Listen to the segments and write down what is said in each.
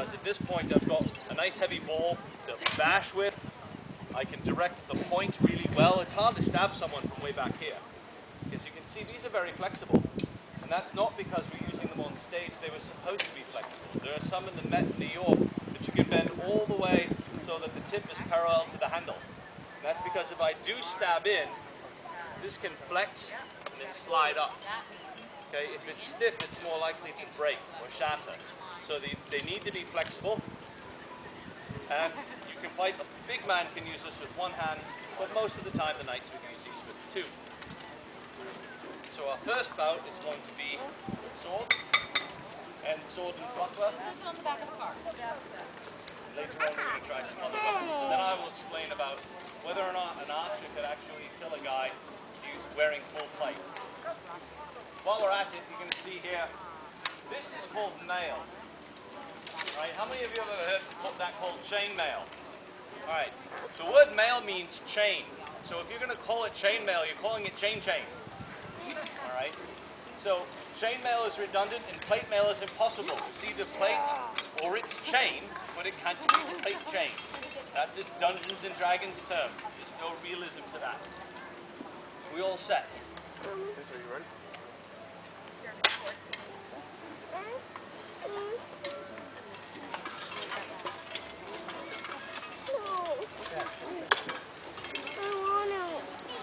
because at this point I've got a nice heavy ball to bash with. I can direct the point really well. It's hard to stab someone from way back here. As you can see, these are very flexible. And that's not because we're using them on stage. They were supposed to be flexible. There are some in the Met in New York that you can bend all the way so that the tip is parallel to the handle. And that's because if I do stab in, this can flex and then slide up. Okay, if it's stiff, it's more likely to break or shatter. So they need to be flexible. And you can fight, a big man can use this with one hand, but most of the time the knights would use these with two. So our first bout is going to be sword and sword and buckler. On the back of the car. Later on we're going to try some other weapons. And then I will explain about whether or not an archer could actually kill a guy wearing full plate. While we're at it, you can see here, this is called mail. Right? How many of you have ever heard that called chain mail? All right. The word mail means chain. So if you're going to call it chain mail, you're calling it chain. All right. So chain mail is redundant and plate mail is impossible. It's either plate or it's chain, but it can't be the plate chain. That's a Dungeons and Dragons term. There's no realism to that. We all set? Are you ready?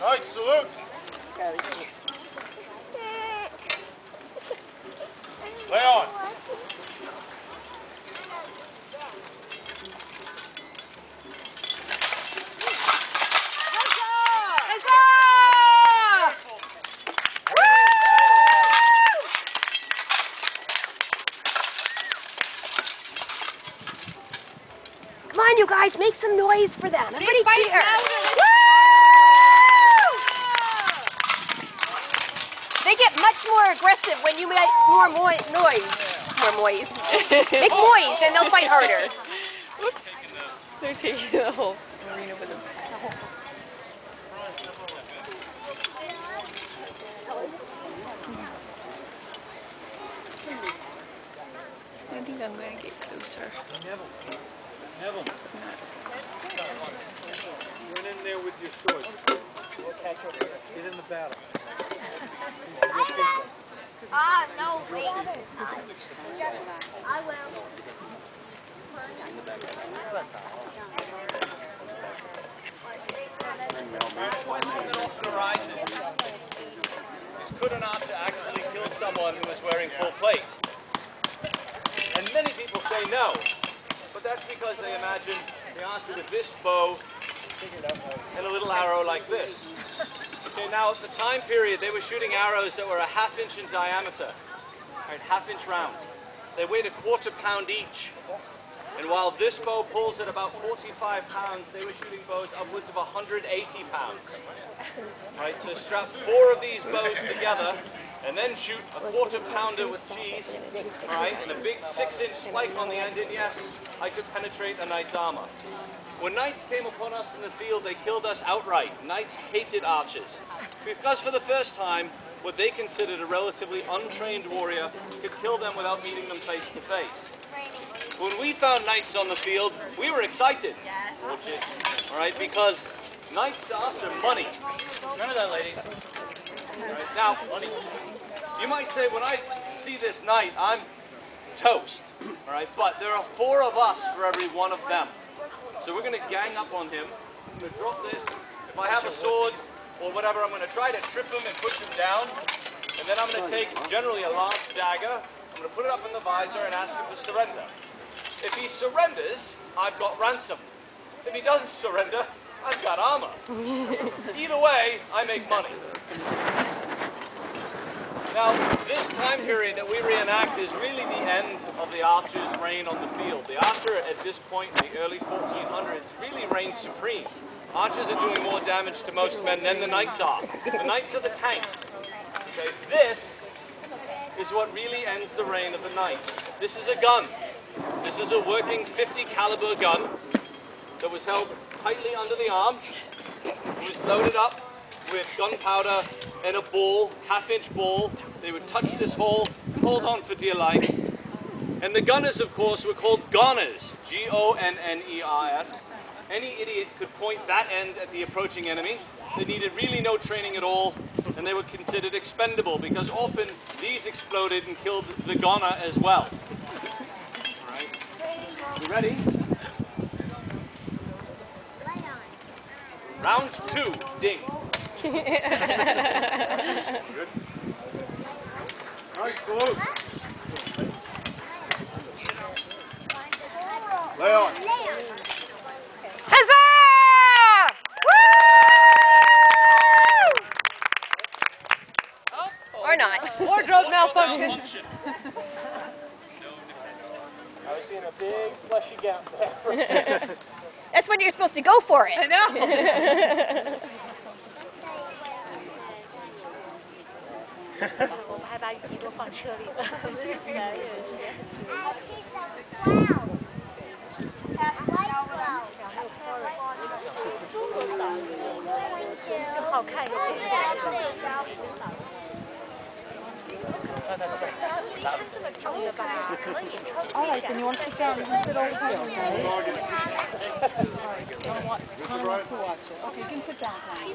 All right, salute. Lay on. Come on, you guys, make some noise for them. Everybody cheer. They get much more aggressive when you make more noise. More noise. Make noise, and they'll fight harder. Oops. They're taking the whole arena with them. I think I'm going to get closer. Neville. Run in there with your sword. We'll catch up here. Get in the battle. No, wait. I will. One thing that often arises is, could an archer actually kill someone who is wearing full plate? And many people say no, but that's because they imagine the archer with this bow and a little arrow like this. Okay, now at the time period, they were shooting arrows that were a ½ inch in diameter, right, ½ inch round. They weighed a ¼ pound each. And while this bow pulls at about 45 pounds, they were shooting bows upwards of 180 pounds. Right, so strap 4 of these bows together and then shoot a ¼ pounder with cheese, right, and a big 6-inch spike on the end, and yes, I could penetrate a knight's armor. When knights came upon us in the field, they killed us outright. Knights hated archers, because for the first time, what they considered a relatively untrained warrior could kill them without meeting them face to face. When we found knights on the field, we were excited. Yes. All right, because knights to us are money. None of that, ladies. All right, now, money. You might say, when I see this knight, I'm toast. All right, but there are 4 of us for every 1 of them. So we're going to gang up on him. I'm going to drop this. If I have a sword or whatever, I'm going to try to trip him and push him down. And then I'm going to take, generally, a large dagger. I'm going to put it up in the visor and ask him to surrender. If he surrenders, I've got ransom. If he doesn't surrender, I've got armor. Either way, I make money. Now, this time period that we reenact is really the end of the archer's reign on the field. The archer, at this point in the early 1400s, really reigns supreme. Archers are doing more damage to most men than the knights are. The knights are the tanks. Okay, this is what really ends the reign of the knight. This is a gun. This is a working .50 caliber gun that was held tightly under the arm. It was loaded up with gunpowder and a ball, ½ inch ball. They would touch this hole, hold on for dear life, And the gunners, of course, were called goners, G-O-N-N-E-R-S. Any idiot could point that end at the approaching enemy. They needed really no training at all, and they were considered expendable because often these exploded and killed the gunner as well. All right. You ready? Round 2, ding. Good. Nice, salute. Lay on. Huzzah! Woo! Or not. Wardrobe malfunction. I was seeing a big fleshy gap there. That's when you're supposed to go for it. I know. All right, then you want to sit down and sit over here, okay? Connie wants to watch it. Okay, you can sit down, Connie.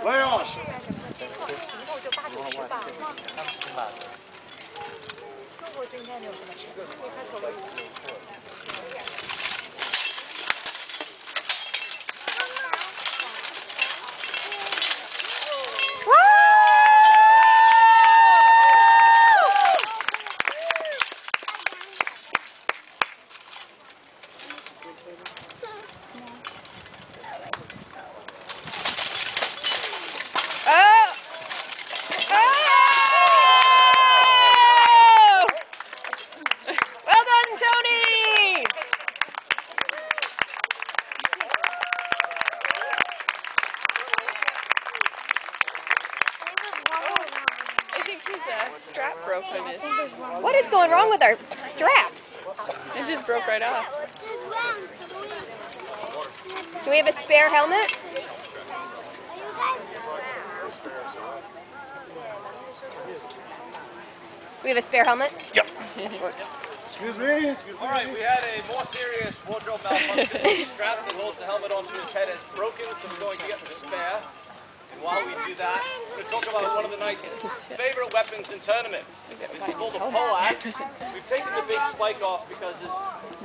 Lay on. Well done, Tony! I think his strap broke on his. What is going wrong with our straps? It just broke right off. Do we have a spare helmet? We have a spare helmet? Yep. Excuse me. All right, we had a more serious wardrobe malfunction. The strap that holds the helmet onto his head is broken, so we're going to get the spare. And while we do that, we're going to talk about one of the knight's favorite weapons in tournament. This is called the pole axe. We've taken the big spike off because as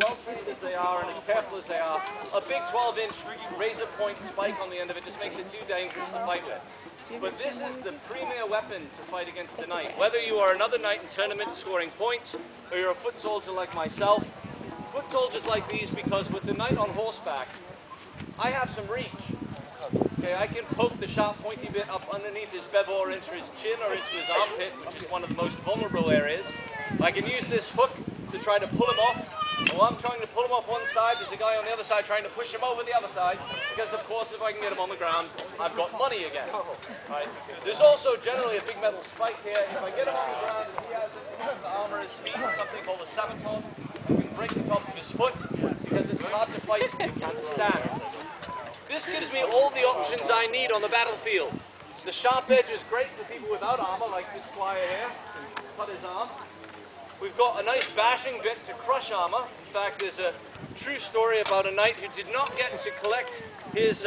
well trained as they are and as careful as they are, a big 12-inch razor point spike on the end of it just makes it too dangerous to fight with. But this is the premier weapon to fight against the knight. Whether you are another knight in tournament scoring points, or you're a foot soldier like myself, foot soldiers like these because with the knight on horseback, I have some reach. Okay, I can poke the sharp pointy bit up underneath his bevel or into his chin or into his armpit, which is one of the most vulnerable areas. I can use this hook to try to pull him off. And while I'm trying to pull him off one side, there's a guy on the other side trying to push him over the other side, because of course if I can get him on the ground, I've got money again. Right? There's also generally a big metal spike here. If I get him on the ground and he has the armor at his feet, something called a sabaton, I can break the top of his foot, because it's hard to fight if you can't stand. This gives me all the options I need on the battlefield. The sharp edge is great for people without armor, like this squire here. Cut his arm. We've got a nice bashing bit to crush armor. In fact, there's a true story about a knight who did not get to collect his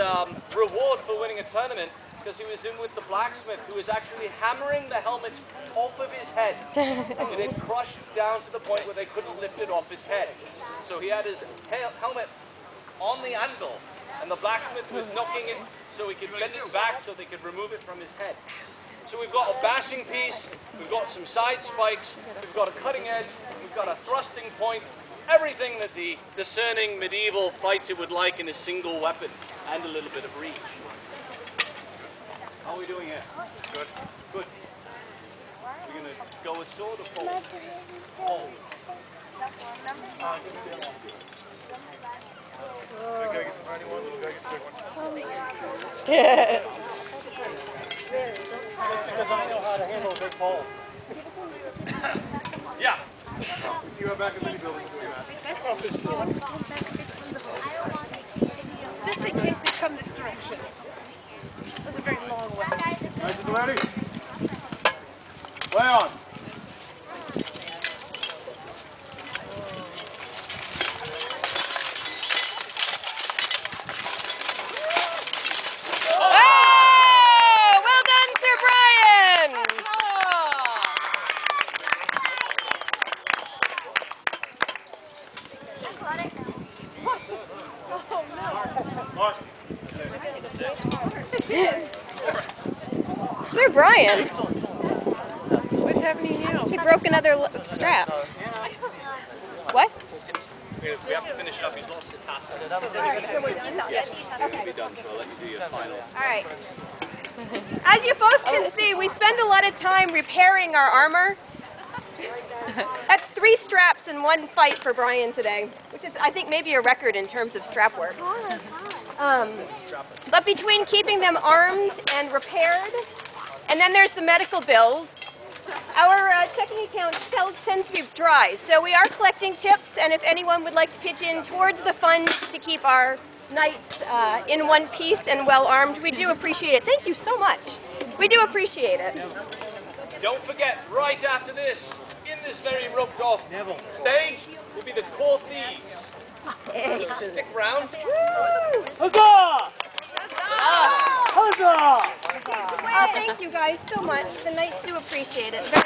reward for winning a tournament because he was in with the blacksmith who was actually hammering the helmet off of his head. It had crushed down to the point where they couldn't lift it off his head. So he had his helmet on the anvil, and the blacksmith was knocking it so he could bend it back so they could remove it from his head. So we've got a bashing piece, we've got some side spikes, we've got a cutting edge, we've got a thrusting point, everything that the discerning medieval fighter would like in a single weapon, and a little bit of reach. How are we doing here? Good. Good. We're going to go with sword or pole? Pole. Big guy gets a tiny one, little guy gets a big one. Because I know how to handle a big pole. Yeah. See you out back in the mini building. We'll do that. Just in case they come this direction. That's a very long way. Nice and ready? Lay on. Sir Brian, What's happening now? he broke another strap. What? We have to finish it up. He's lost the tassel. Yes. It'll be done, so I'll let you do your final. All right. As you folks can see, we spend a lot of time repairing our armor. That's 3 straps in one fight for Brian today, which is, I think, maybe a record in terms of strap work. But between keeping them armed and repaired, and then there's the medical bills, our checking account tends to be dry. So we are collecting tips, and if anyone would like to pitch in towards the fund to keep our knights in one piece and well armed, we do appreciate it. Thank you so much. We do appreciate it. Don't forget, right after this, in this very rubbed off stage, will be the core thieves. So stick around. Huzzah! Huzzah! Thank you guys so much. The knights do appreciate it. Very